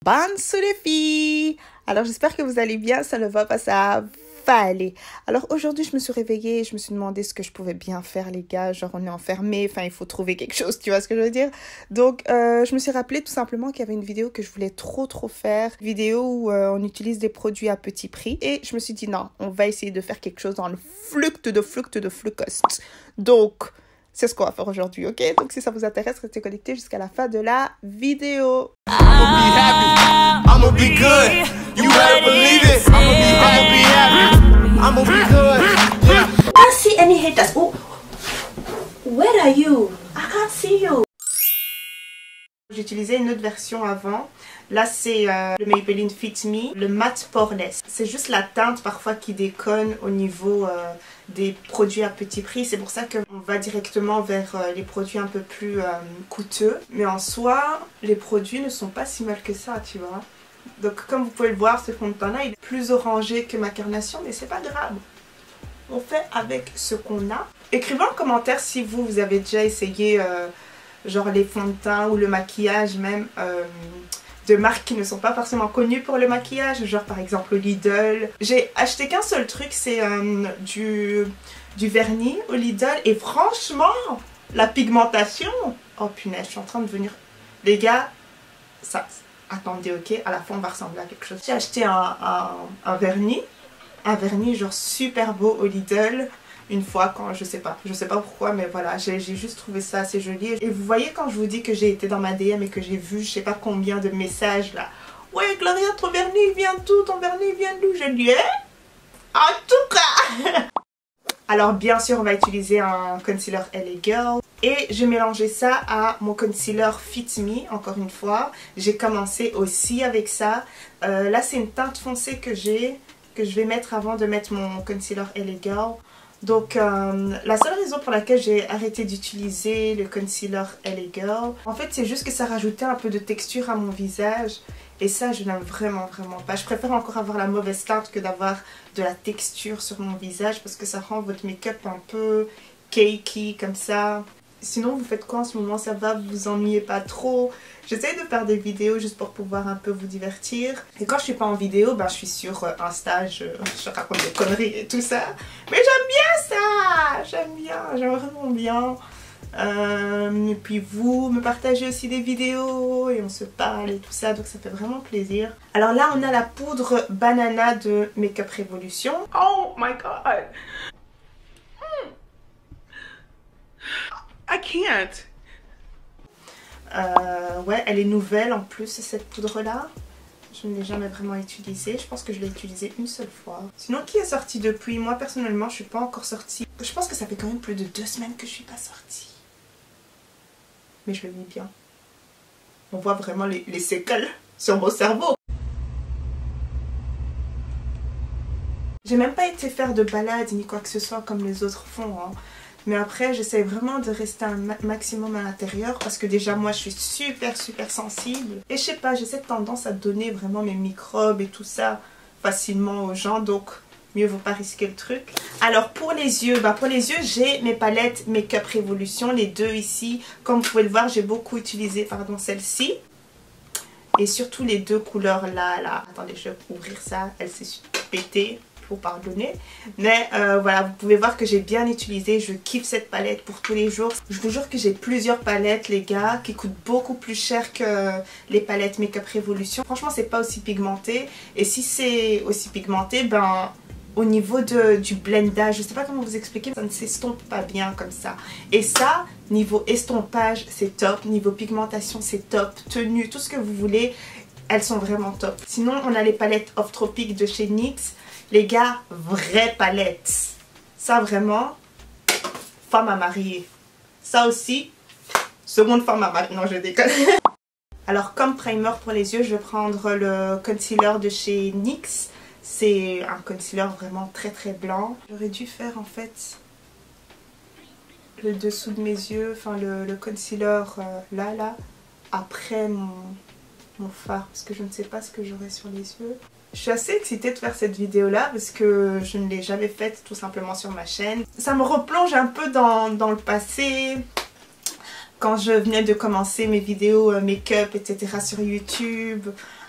Bonsoir les filles. Alors j'espère que vous allez bien, ça ne va pas, ça va aller. Alors aujourd'hui je me suis réveillée et je me suis demandé ce que je pouvais bien faire les gars, genre on est enfermés, enfin il faut trouver quelque chose, tu vois ce que je veux dire. Donc je me suis rappelé tout simplement qu'il y avait une vidéo que je voulais trop faire, vidéo où on utilise des produits à petit prix et je me suis dit non, on va essayer de faire quelque chose dans le fluct de flucost. Donc c'est ce qu'on va faire aujourd'hui, ok? Donc si ça vous intéresse, restez connectés jusqu'à la fin de la vidéo. I'ma be happy, I'ma be good. You better believe it. I'ma be happy, I'ma be good. Yeah. I can't see any haters. Oh, where are you? I can't see you. J'utilisais une autre version avant. Là, c'est le Maybelline Fit Me, le matte poreless. C'est juste la teinte parfois qui déconne au niveau des produits à petit prix. C'est pour ça qu'on va directement vers les produits un peu plus coûteux. Mais en soi, les produits ne sont pas si mal que ça, tu vois. Donc comme vous pouvez le voir, ce fond de teint-là, il est plus orangé que ma carnation, mais c'est pas grave. On fait avec ce qu'on a. Écrivez en commentaire si vous avez déjà essayé genre les fonds de teint ou le maquillage même de marques qui ne sont pas forcément connues pour le maquillage, genre par exemple Lidl. J'ai acheté qu'un seul truc, c'est du vernis au Lidl et franchement, la pigmentation, oh punaise, je suis en train de devenir... Les gars, ça... Attendez, ok, à la fin on va ressembler à quelque chose. J'ai acheté un vernis genre super beau au Lidl une fois quand je sais pas pourquoi, mais voilà, j'ai juste trouvé ça assez joli. Et vous voyez quand je vous dis que j'ai été dans ma DM et que j'ai vu je sais pas combien de messages là, ouais Gloria, ton vernis vient d'où, ton vernis vient d'où? Je dis en tout cas. Alors bien sûr on va utiliser un concealer LA Girl et je mélangeais ça à mon concealer Fit Me. Encore une fois j'ai commencé aussi avec ça. Là c'est une teinte foncée que je vais mettre avant de mettre mon concealer LA Girl. Donc la seule raison pour laquelle j'ai arrêté d'utiliser le concealer LA Girl, en fait c'est juste que ça rajoutait un peu de texture à mon visage. Et ça je n'aime vraiment pas. Je préfère encore avoir la mauvaise teinte que d'avoir de la texture sur mon visage parce que ça rend votre make-up un peu cakey comme ça. Sinon vous faites quoi en ce moment? Ça va, vous vous ennuyez pas trop? J'essaye de faire des vidéos juste pour pouvoir un peu vous divertir. Et quand je suis pas en vidéo, ben, je suis sur Insta, je raconte des conneries et tout ça. Mais j'aime bien ça! J'aime vraiment bien. Et puis vous me partagez aussi des vidéos et on se parle et tout ça, donc ça fait vraiment plaisir. Alors là on a la poudre banana de Makeup Revolution. Oh my god, I can't. Ouais, elle est nouvelle en plus cette poudre là. Je ne l'ai jamais vraiment utilisée. Je pense que je l'ai utilisée une seule fois. Sinon, qui est sorti depuis? Moi personnellement je suis pas encore sortie. Je pense que ça fait quand même plus de 2 semaines que je suis pas sortie. Mais je le vis bien. On voit vraiment les séquelles sur mon cerveau. J'ai même pas été faire de balade ni quoi que ce soit comme les autres font, hein. Mais après j'essaie vraiment de rester un maximum à l'intérieur parce que déjà moi je suis super sensible. Et je sais pas, j'ai cette tendance à donner vraiment mes microbes et tout ça facilement aux gens, donc mieux vaut pas risquer le truc. Alors pour les yeux, j'ai mes palettes Makeup Revolution, les deux ici. Comme vous pouvez le voir, j'ai beaucoup utilisé celle-ci. Et surtout les deux couleurs là. Attendez, je vais ouvrir ça, elle s'est pétée. Faut pardonner, mais voilà, vous pouvez voir que j'ai bien utilisé. Je kiffe cette palette pour tous les jours. Je vous jure que j'ai plusieurs palettes les gars qui coûtent beaucoup plus cher que les palettes Makeup Revolution. Franchement c'est pas aussi pigmenté, et si c'est aussi pigmenté, ben au niveau du blendage, je sais pas comment vous expliquer, ça ne s'estompe pas bien comme ça. Et ça, niveau estompage c'est top, niveau pigmentation c'est top, tenue, tout ce que vous voulez, elles sont vraiment top. Sinon on a les palettes Off Tropic de chez NYX. Les gars, vraie palette. Ça vraiment, femme à marier. Ça aussi, seconde femme à marier. Non, je déconne. Alors comme primer pour les yeux, je vais prendre le concealer de chez NYX. C'est un concealer vraiment très blanc. J'aurais dû faire en fait le dessous de mes yeux, enfin le concealer là, après mon fard. Parce que je ne sais pas ce que j'aurai sur les yeux. Je suis assez excitée de faire cette vidéo là parce que je ne l'ai jamais faite tout simplement sur ma chaîne. Ça me replonge un peu dans le passé, quand je venais de commencer mes vidéos make-up etc. sur YouTube.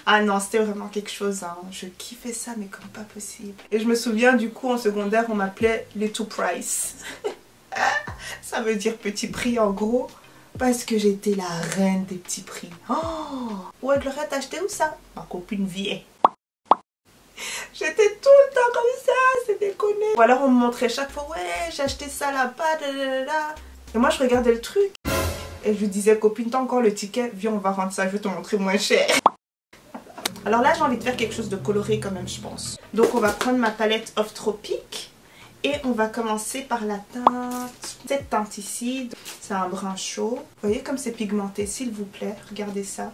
Ah non, c'était vraiment quelque chose, hein. Je kiffais ça, mais comme pas possible. Et je me souviens, du coup, en secondaire, on m'appelait Little Price. Ça veut dire petit prix, en gros. Parce que j'étais la reine des petits prix. Oh! Ouais, Gloriette, t'as acheté où ça? Ma copine vieille. J'étais tout le temps comme ça, c'est déconné. Ou alors on me montrait chaque fois, ouais, j'ai acheté ça là-bas, Et moi, je regardais le truc. Et je lui disais, copine, t'as encore le ticket? Viens, on va rendre ça, je vais te montrer moins cher. Alors là, j'ai envie de faire quelque chose de coloré quand même, je pense. Donc, on va prendre ma palette Off Tropic. Et on va commencer par la teinte. Cette teinte ici, c'est un brun chaud. Vous voyez comme c'est pigmenté, s'il vous plaît. Regardez ça.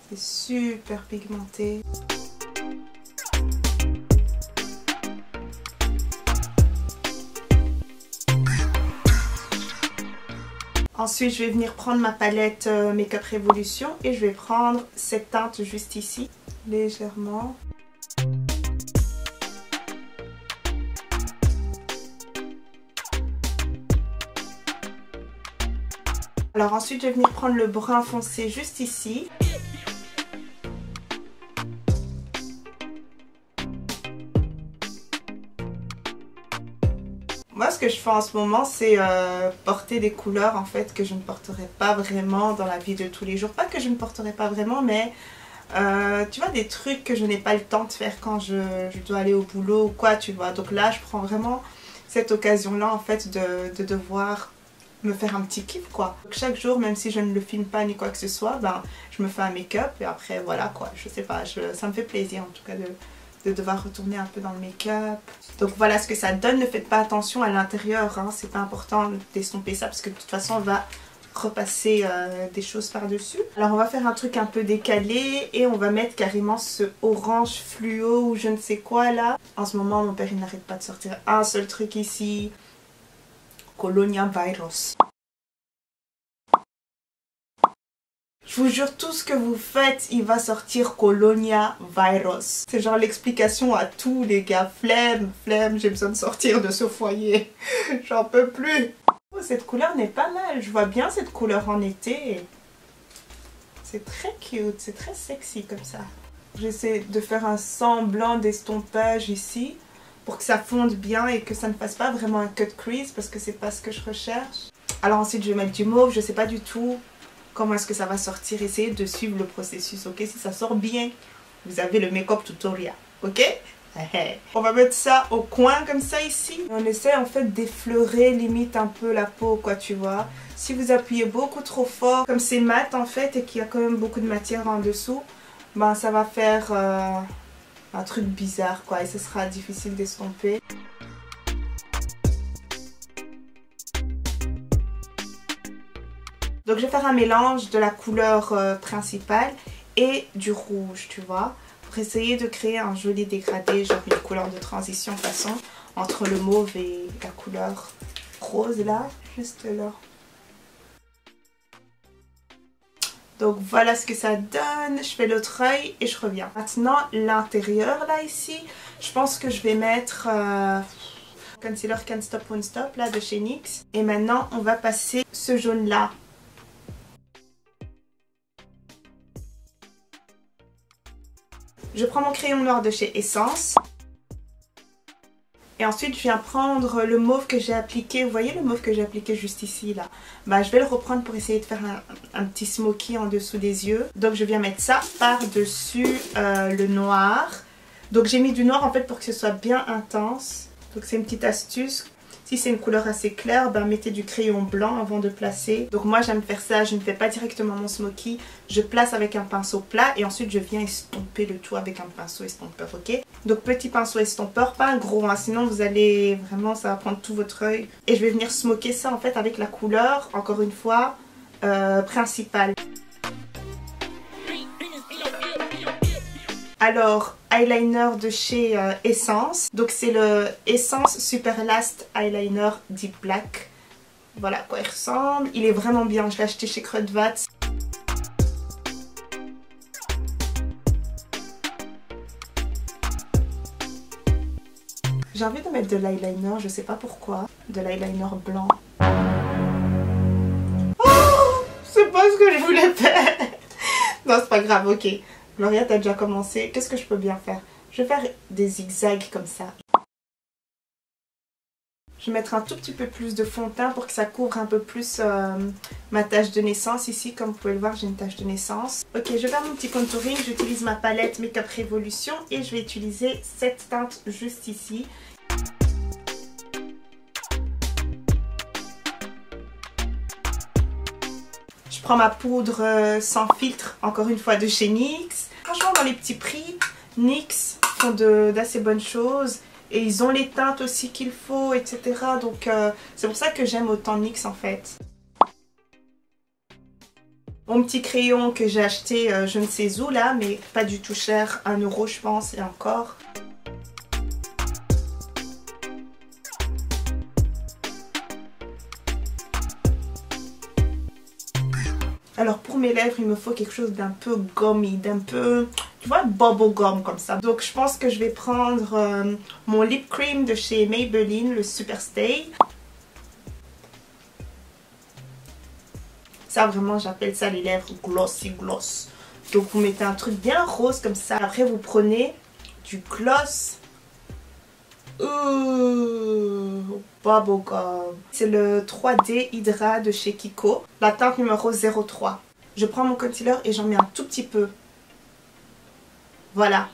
C'est super pigmenté. Ensuite, je vais venir prendre ma palette Makeup Revolution et je vais prendre cette teinte juste ici, légèrement. Alors ensuite, je vais venir prendre le brun foncé juste ici. Moi, ce que je fais en ce moment, c'est porter des couleurs en fait que je ne porterai pas vraiment dans la vie de tous les jours. Pas que je ne porterai pas vraiment, mais tu vois, des trucs que je n'ai pas le temps de faire quand je dois aller au boulot ou quoi, tu vois. Donc là, je prends vraiment cette occasion-là en fait de devoir me faire un petit kiff quoi. Donc, chaque jour, même si je ne le filme pas ni quoi que ce soit, ben, je me fais un make-up et après voilà quoi. Je sais pas, ça me fait plaisir en tout cas de devoir retourner un peu dans le make-up. Donc voilà ce que ça donne. Ne faites pas attention à l'intérieur, hein. C'est pas important d'estomper ça parce que de toute façon on va repasser des choses par-dessus. Alors on va faire un truc un peu décalé et on va mettre carrément ce orange fluo ou je ne sais quoi là. En ce moment mon père il n'arrête pas de sortir un seul truc ici. Colonia Virus. Je vous jure, tout ce que vous faites, il va sortir Colonia Virus. C'est genre l'explication à tous les gars. Flemme, j'ai besoin de sortir de ce foyer. J'en peux plus. Oh, cette couleur n'est pas mal. Je vois bien cette couleur en été. C'est très cute, c'est très sexy comme ça. J'essaie de faire un semblant d'estompage ici pour que ça fonde bien et que ça ne fasse pas vraiment un cut crease parce que c'est pas ce que je recherche. Alors ensuite, je vais mettre du mauve. Je sais pas du tout comment est-ce que ça va sortir. Essayez de suivre le processus, ok? Si ça sort bien, vous avez le make-up tutorial, ok? On va mettre ça au coin comme ça ici. On essaie en fait d'effleurer limite un peu la peau quoi, tu vois. Si vous appuyez beaucoup trop fort, comme c'est mat en fait et qu'il y a quand même beaucoup de matière en dessous, ben ça va faire un truc bizarre quoi et ce sera difficile d'estomper. Donc je vais faire un mélange de la couleur principale et du rouge, tu vois, pour essayer de créer un joli dégradé, genre une couleur de transition de façon entre le mauve et la couleur rose là, juste là. Donc voilà ce que ça donne. Je fais l'autre œil et je reviens. Maintenant l'intérieur là ici, je pense que je vais mettre Concealer Can't Stop Won't Stop là de chez NYX. Et maintenant on va passer ce jaune là. Je prends mon crayon noir de chez Essence. Et ensuite je viens prendre le mauve que j'ai appliqué. Vous voyez le mauve que j'ai appliqué juste ici là. Bah je vais le reprendre pour essayer de faire un petit smoky en dessous des yeux. Donc je viens mettre ça par-dessus le noir. Donc j'ai mis du noir en fait pour que ce soit bien intense. Donc c'est une petite astuce. Si c'est une couleur assez claire, ben mettez du crayon blanc avant de placer. Donc moi j'aime faire ça, je ne fais pas directement mon smoky. Je place avec un pinceau plat et ensuite je viens estomper le tout avec un pinceau estompeur, ok? Donc petit pinceau estompeur, pas un gros, hein, sinon vous allez vraiment, ça va prendre tout votre œil. Et je vais venir smoker ça en fait avec la couleur, encore une fois, principale. Alors, eyeliner de chez Essence. Donc c'est le Essence Super Last Eyeliner Deep Black. Voilà à quoi il ressemble. Il est vraiment bien, je l'ai acheté chez Crudvat. J'ai envie de mettre de l'eyeliner, je sais pas pourquoi. De l'eyeliner blanc. Oh, c'est pas ce que je voulais faire. Non, c'est pas grave, ok. Gloria, t'as déjà commencé. Qu'est-ce que je peux bien faire? Je vais faire des zigzags comme ça. Je vais mettre un tout petit peu plus de fond de teint pour que ça couvre un peu plus ma tache de naissance. Ici, comme vous pouvez le voir, j'ai une tache de naissance. Ok, je vais faire mon petit contouring. J'utilise ma palette Make Up Revolution et je vais utiliser cette teinte juste ici. Je prends ma poudre sans filtre, encore une fois de chez NYX. Franchement, dans les petits prix, NYX font d'assez bonnes choses. Et ils ont les teintes aussi qu'il faut, etc. Donc c'est pour ça que j'aime autant NYX en fait. Mon petit crayon que j'ai acheté je ne sais où là, mais pas du tout cher, 1 € je pense, et encore. Alors pour mes lèvres, il me faut quelque chose d'un peu gummy, d'un peu, tu vois, bubble gum comme ça. Donc je pense que je vais prendre mon lip cream de chez Maybelline, le Super Stay. Ça vraiment, j'appelle ça les lèvres glossy gloss. Donc vous mettez un truc bien rose comme ça. Après vous prenez du gloss. Bubblegum. C'est le 3D Hydra de chez Kiko. La teinte numéro 03. Je prends mon concealer et j'en mets un tout petit peu. Voilà.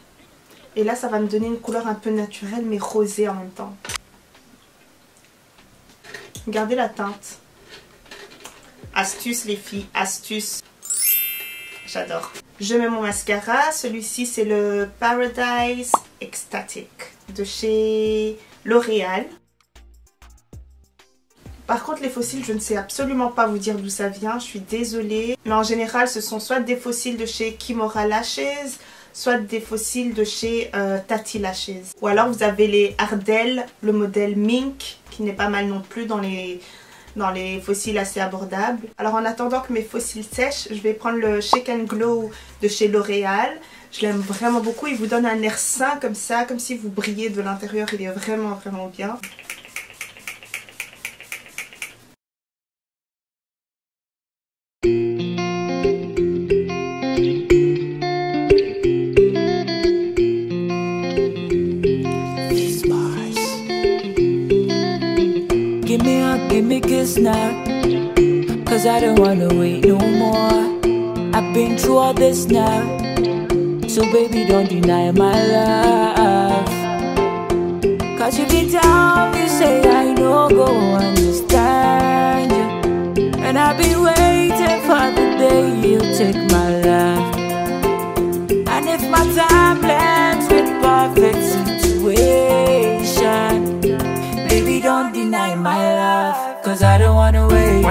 Et là, ça va me donner une couleur un peu naturelle mais rosée en même temps. Regardez la teinte. Astuce les filles, astuce. J'adore. Je mets mon mascara. Celui-ci, c'est le Paradise Ecstatic de chez L'Oréal. Par contre les fossiles, je ne sais absolument pas vous dire d'où ça vient, je suis désolée. Mais en général ce sont soit des fossiles de chez Kimora Lashes, soit des fossiles de chez Tati Lashes. Ou alors vous avez les Ardell, le modèle Mink, qui n'est pas mal non plus dans les fossiles assez abordables. Alors en attendant que mes fossiles sèchent, je vais prendre le Shake and Glow de chez L'Oréal. Je l'aime vraiment beaucoup, il vous donne un air sain comme ça, comme si vous brillez de l'intérieur, il est vraiment vraiment bien. Give me kiss now, cause I don't wanna wait no more. I've been through all this now, so baby don't deny my love. Cause you can tell me, say I know, go understand you. And I've been waiting for the day you take my love. And if my time blends with perfect situation, baby don't deny my love. Cause I don't wanna wait.